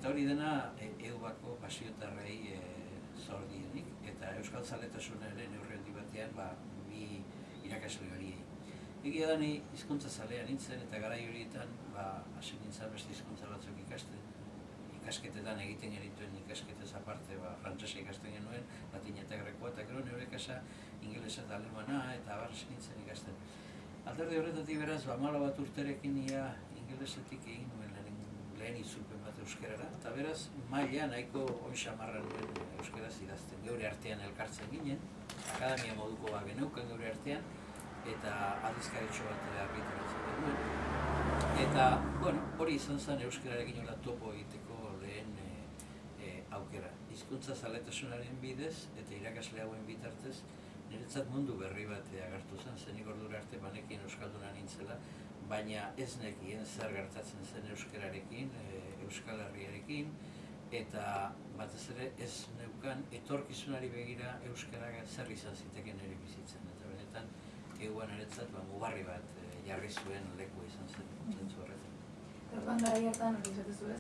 Eta hori dena EUbako pasiotarrei zor dienik, eta euskal zaletasunaren neurri handi batean bi irakasle horiei. Egia da ni hizkuntza zalea nintzen eta garai horietan hasi nintzen beste hizkuntza batzuk ikasketetan egiten genituen ikasketez aparte frantsesa ikasten genuen, latina eta grekoa, eta gero neure kasa ingelesa eta alemana eta hasi nintzen ikasten. Alderdi horretatik beraz, 14 urterekin ia ingelesetik egin nuen lehen itzulpen bat euskarara, eta beraz, maila nahiko onxamarra nuen euskaraz idazten. Geure artean elkartzen ginen, akademia moduko geneukan geure artean, eta aldizkaritxo bat argitaratzen genuen. Eta, hori izan zen euskararekin hola topo egiteko lehen aukera. Hizkuntza zaletasunaren bidez eta irakasle hauen bitartez, niretzat mundu berri bat agertu zen, zenik ordura arte banekin euskalduna nintzela, baina ez nekien zer gertatzen zen euskararekin, Euskal Herriarekin, eta batez ere ez neukan etorkizunari begira euskara zer izan ziteken ere bizitzen. Eta benetan, EUan niretzat mugarri bat jarri zuen leku izan zen zentzu horretan. Orduan garai hartan hori esatezu ez?